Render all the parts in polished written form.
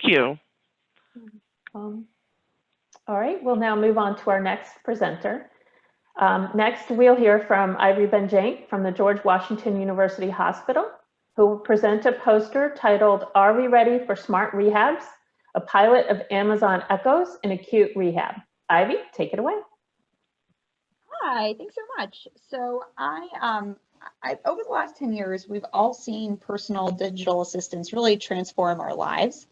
Thank you. All right, we'll now move on to our next presenter. Next, we'll hear from Benjenk from the George Washington University Hospital, who will present a poster titled, "Are We Ready for Smart Rehabs? A Pilot of Amazon Echoes in Acute Rehab." Ivy, take it away. Hi, thanks so much. So over the last 10 years, we've all seen personal digital assistants really transform our lives.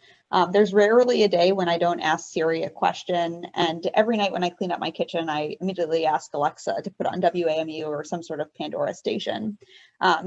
There's rarely a day when I don't ask Siri a question, and every night when I clean up my kitchen, I immediately ask Alexa to put on WAMU or some sort of Pandora station.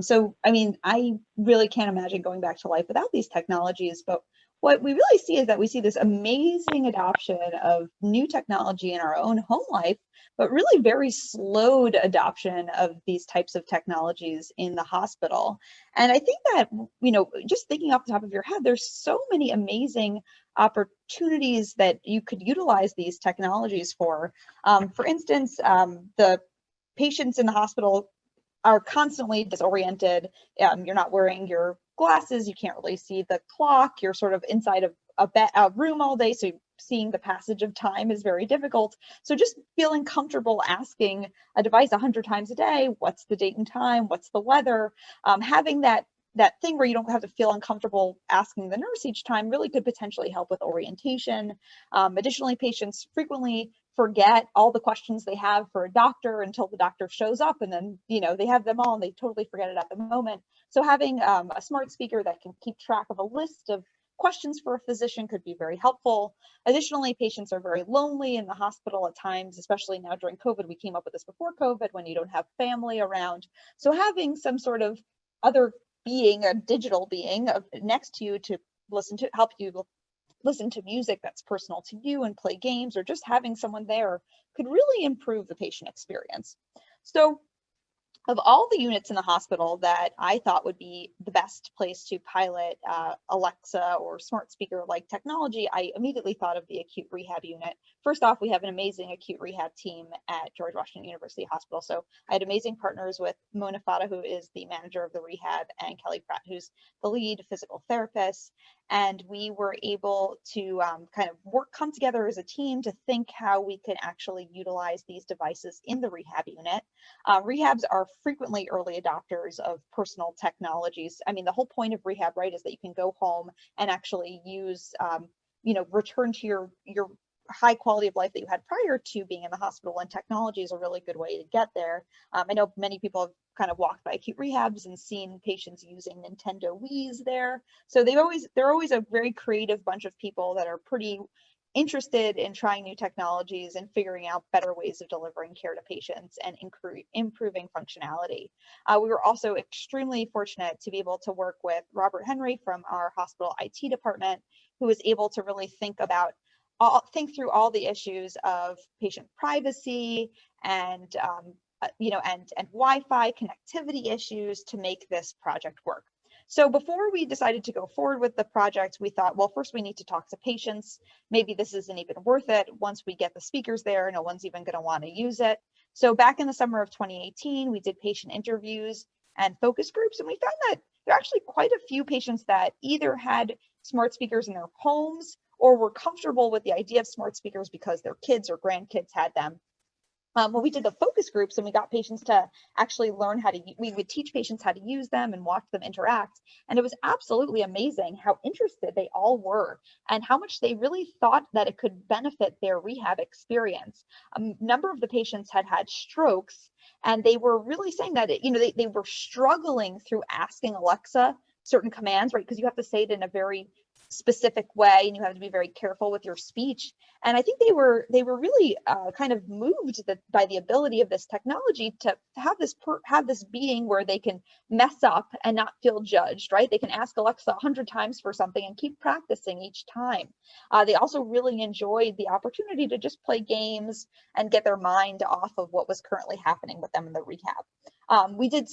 So, I mean, I really can't imagine going back to life without these technologies, but what we really see is that we see this amazing adoption of new technology in our own home life, but really very slowed adoption of these types of technologies in the hospital. And I think that, you know, just thinking off the top of your head, there's so many amazing opportunities that you could utilize these technologies for. For instance, the patients in the hospital are constantly disoriented. You're not wearing your glasses, you can't really see the clock, you're sort of inside of a room all day, so seeing the passage of time is very difficult. So just feeling comfortable asking a device 100 times a day, what's the date and time, what's the weather, having that thing where you don't have to feel uncomfortable asking the nurse each time really could potentially help with orientation. Additionally, patients frequently forget all the questions they have for a doctor until the doctor shows up, and then, you know, they have them all and they totally forget it at the moment. So having a smart speaker that can keep track of a list of questions for a physician could be very helpful. Additionally, patients are very lonely in the hospital at times, especially now during COVID. We came up with this before COVID, when you don't have family around. So having some sort of other being, a digital being next to you to help you listen to music that's personal to you and play games, or just having someone there could really improve the patient experience. So of all the units in the hospital that I thought would be the best place to pilot Alexa or smart speaker like technology, I immediately thought of the acute rehab unit. First off, we have an amazing acute rehab team at George Washington University Hospital. So I had amazing partners with Faddah, who is the manager of the rehab, and Pratt, who's the lead physical therapist. And we were able to kind of come together as a team to think how we could actually utilize these devices in the rehab unit. Rehabs are frequently early adopters of personal technologies. I mean, the whole point of rehab, right, is that you can go home and actually use, you know, return to your high quality of life that you had prior to being in the hospital, and technology is a really good way to get there. I know many people have kind of walked by acute rehabs and seen patients using Nintendo Wii's there. So they're always a very creative bunch of people that are pretty interested in trying new technologies and figuring out better ways of delivering care to patients and improving functionality. We were also extremely fortunate to be able to work with Robert Henry from our hospital IT department, who was able to really think through all the issues of patient privacy and you know, and Wi-Fi connectivity issues to make this project work. So before we decided to go forward with the project, we thought, well, first we need to talk to patients. Maybe this isn't even worth it. Once we get the speakers there, no one's even going to want to use it. So back in the summer of 2018, we did patient interviews and focus groups, and we found that there are actually quite a few patients that either had smart speakers in their homes or were comfortable with the idea of smart speakers because their kids or grandkids had them. When we did the focus groups and we got patients to actually learn we would teach patients how to use them and watch them interact. And it was absolutely amazing how interested they all were and how much they really thought that it could benefit their rehab experience. A number of the patients had strokes, and they were really saying that, you know, they were struggling through asking Alexa certain commands, right? Because you have to say it in a very specific way, and you have to be very careful with your speech. And I think they were really kind of moved by the ability of this technology to have this being where they can mess up and not feel judged, right? They can ask Alexa 100 times for something and keep practicing each time. They also really enjoyed the opportunity to just play games and get their mind off of what was currently happening with them in the rehab. We did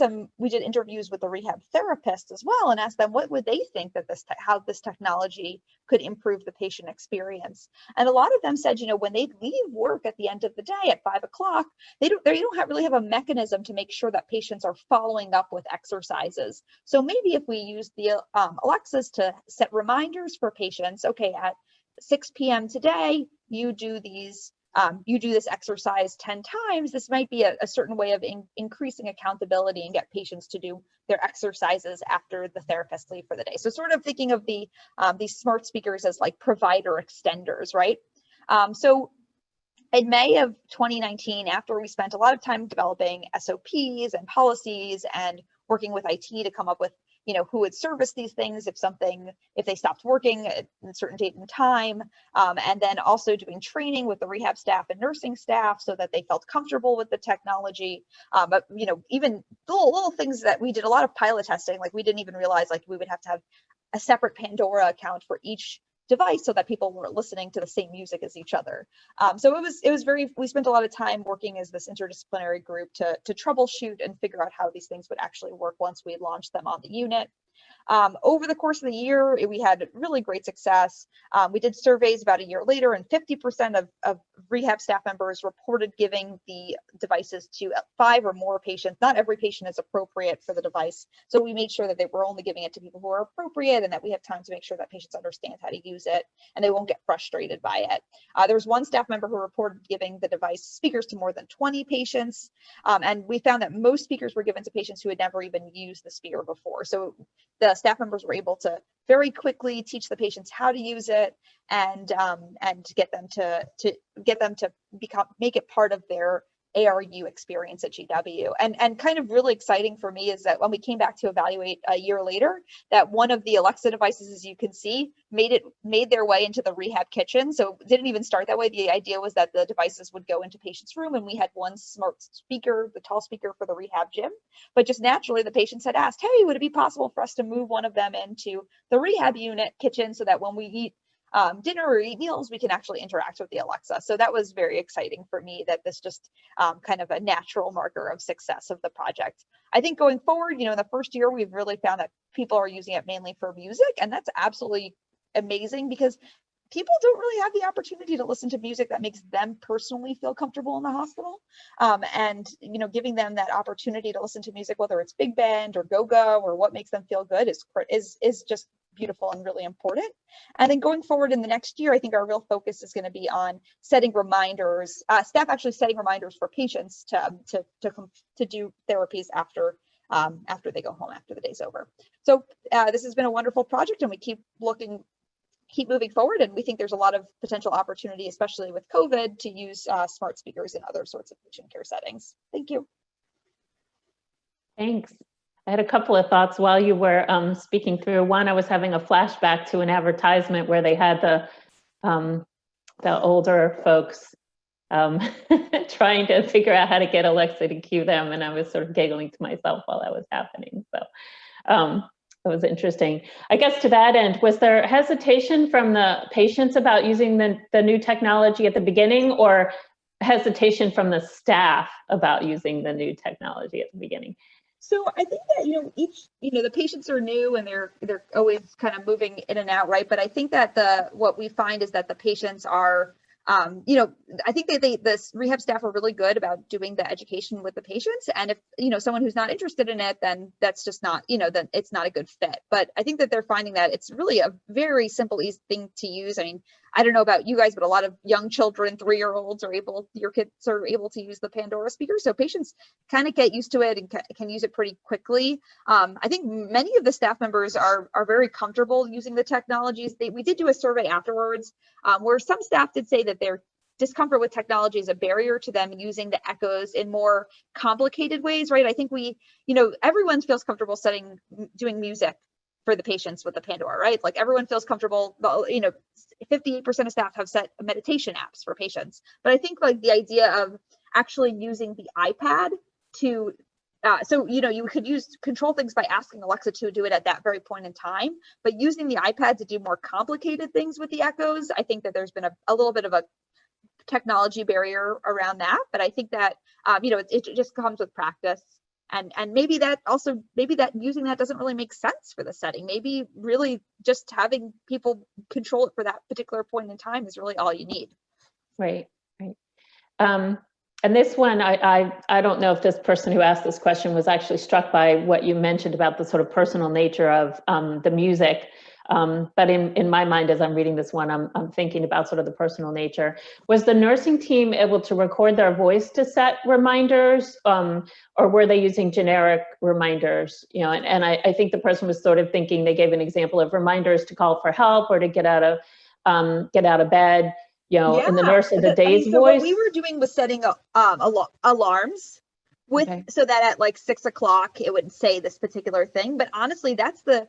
interviews with the rehab therapists as well and asked them what would they think that how this technology could improve the patient experience. And a lot of them said, when they leave work at the end of the day at 5 o'clock, they don't really have a mechanism to make sure that patients are following up with exercises. So maybe if we use the Alexas to set reminders for patients, okay, at 6 p.m. today, you do these. You do this exercise 10 times, this might be a certain way of increasing accountability and get patients to do their exercises after the therapists leave for the day. So sort of thinking of these smart speakers as like provider extenders, right? So in May of 2019, after we spent a lot of time developing SOPs and policies and working with IT to come up with who would service these things if they stopped working at a certain date and time, and then also doing training with the rehab staff and nursing staff so that they felt comfortable with the technology. But even little things that we did a lot of pilot testing, like we didn't even realize like we would have to have a separate Pandora account for each device so that people weren't listening to the same music as each other. So we spent a lot of time working as this interdisciplinary group to troubleshoot and figure out how these things would actually work once we launched them on the unit. Over the course of the year, we had really great success. We did surveys about a year later, and 50% of rehab staff members reported giving the devices to 5 or more patients. Not every patient is appropriate for the device, so we made sure that they were only giving it to people who are appropriate and that we have time to make sure that patients understand how to use it and they won't get frustrated by it. There was one staff member who reported giving the device speakers to more than 20 patients, and we found that most speakers were given to patients who had never even used the speaker before. So the staff members were able to very quickly teach the patients how to use it and get them to make it part of their ARU experience at GW. And kind of really exciting for me is that when we came back to evaluate a year later, that one of the Alexa devices, as you can see, made their way into the rehab kitchen. So it didn't even start that way. The idea was that the devices would go into patient's room, and we had one smart speaker, the tall speaker for the rehab gym. But just naturally, the patients had asked, hey, would it be possible for us to move one of them into the rehab unit kitchen so that when we eat dinner or eat meals, we can actually interact with the Alexa. So that was very exciting for me, that this just kind of a natural marker of success of the project. I think going forward, in the first year, we've really found that people are using it mainly for music, and that's absolutely amazing because people don't really have the opportunity to listen to music that makes them personally feel comfortable in the hospital. And giving them that opportunity to listen to music, whether it's big band or go-go or what makes them feel good, is just beautiful and really important. And then going forward in the next year, I think our real focus is going to be on setting reminders, staff actually setting reminders for patients to do therapies after they go home after the day's over. So this has been a wonderful project, and we keep moving forward, and we think there's a lot of potential opportunity, especially with COVID, to use smart speakers in other sorts of patient care settings. Thank you. Thanks. I had a couple of thoughts while you were speaking through. One, I was having a flashback to an advertisement where they had the older folks trying to figure out how to get Alexa to cue them, and I was sort of giggling to myself while that was happening. So it was interesting. I guess to that end, was there hesitation from the patients about using the new technology at the beginning, or hesitation from the staff about using the new technology at the beginning? So I think that, the patients are new and they're always kind of moving in and out, right? But I think that what we find is that the patients are, I think the rehab staff are really good about doing the education with the patients. And if, someone who's not interested in it, then that's just not, then it's not a good fit. But I think that they're finding that it's really a very simple, easy thing to use. I mean, I don't know about you guys, but a lot of young children, 3-year-olds your kids are able to use the Pandora speaker. So patients kind of get used to it and can use it pretty quickly. I think many of the staff members are very comfortable using the technologies. We did do a survey afterwards where some staff did say that their discomfort with technology is a barrier to them using the echoes in more complicated ways, right? I think everyone feels comfortable doing music for the patients with the Pandora, right? Like everyone feels comfortable, 58% of staff have set meditation apps for patients. But I think like the idea of actually using the iPad to, you could control things by asking Alexa to do it at that very point in time, but using the iPad to do more complicated things with the echoes, I think that there's been a little bit of a technology barrier around that. But I think that, it just comes with practice. And maybe that also, maybe that using that doesn't really make sense for the setting. Maybe really just having people control it for that particular point in time is really all you need. Right, right. And this one, I don't know if this person who asked this question was actually struck by what you mentioned about the sort of personal nature of the music. But in my mind, as I'm reading this one, I'm thinking about sort of the personal nature. Was the nursing team able to record their voice to set reminders, or were they using generic reminders? You know, and I think the person was sort of thinking, they gave an example of reminders to call for help or to get out of bed. You know, in the nurse of the day's so voice. What we were doing was setting up alarms with, Okay. so that at like 6 o'clock it would say this particular thing. But honestly, that's the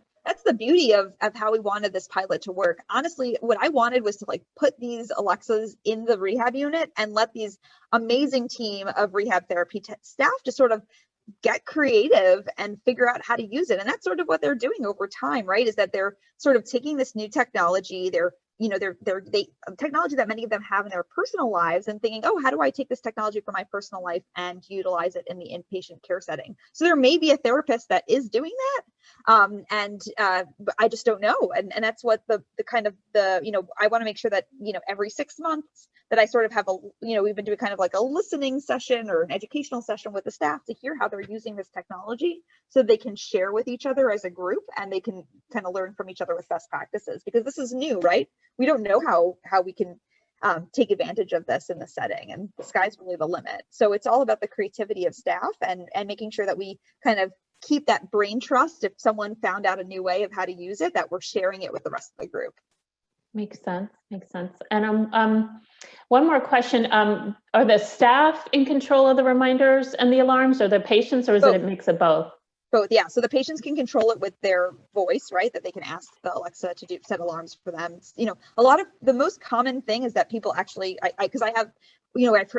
beauty of how we wanted this pilot to work. Honestly, what I wanted was to like put these Alexas in the rehab unit and let these amazing team of rehab therapy staff just sort of get creative and figure out how to use it. And that's sort of what they're doing over time, right? Is that they're sort of taking this new technology, technology that many of them have in their personal lives, and thinking, oh, how do I take this technology from my personal life and utilize it in the inpatient care setting? So there may be a therapist that is doing that. But I just don't know. And that's what the kind of I want to make sure that, every 6 months that I sort of have we've been doing kind of like a listening session or an educational session with the staff to hear how they're using this technology so they can share with each other as a group, and they can kind of learn from each other with best practices, because this is new, right? We don't know how we can take advantage of this in the setting, and the sky's really the limit. So it's all about the creativity of staff and making sure that we kind of keep that brain trust. If someone found out a new way of how to use it, that we're sharing it with the rest of the group. Makes sense. Makes sense. And one more question: are the staff in control of the reminders and the alarms, or the patients, or is it a mix of both? Both, yeah. So the patients can control it with their voice, right? That they can ask the Alexa to set alarms for them. A lot of the most common thing is that people actually, because I have,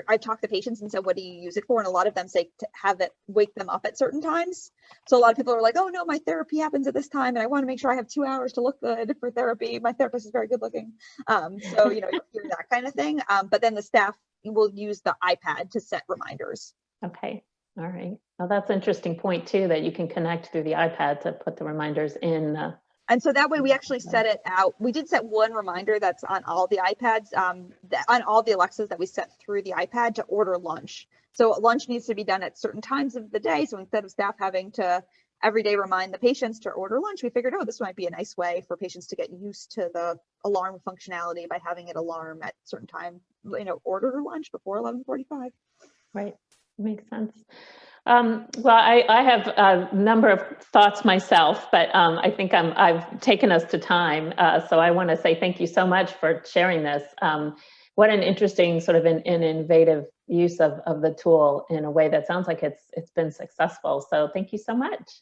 I've talked to patients and said, what do you use it for? And a lot of them say to have it wake them up at certain times. So a lot of people are like, oh no, my therapy happens at this time, and I want to make sure I have 2 hours to look good for therapy. My therapist is very good looking. So you'll hear that kind of thing. But then the staff will use the iPad to set reminders. Okay. All right. Well, that's an interesting point too, that you can connect through the iPad to put the reminders in. And so that way we actually set it out. We did set one reminder that's on all the iPads, on all the Alexas that we set through the iPad to order lunch. So lunch needs to be done at certain times of the day. So instead of staff having to every day remind the patients to order lunch, we figured, oh, this might be a nice way for patients to get used to the alarm functionality by having it alarm at certain time, order lunch before 11:45. Right. Makes sense. Well, I have a number of thoughts myself, but I think I've taken us to time. So I want to say thank you so much for sharing this. What an interesting sort of an innovative use of the tool in a way that sounds like it's been successful. So thank you so much.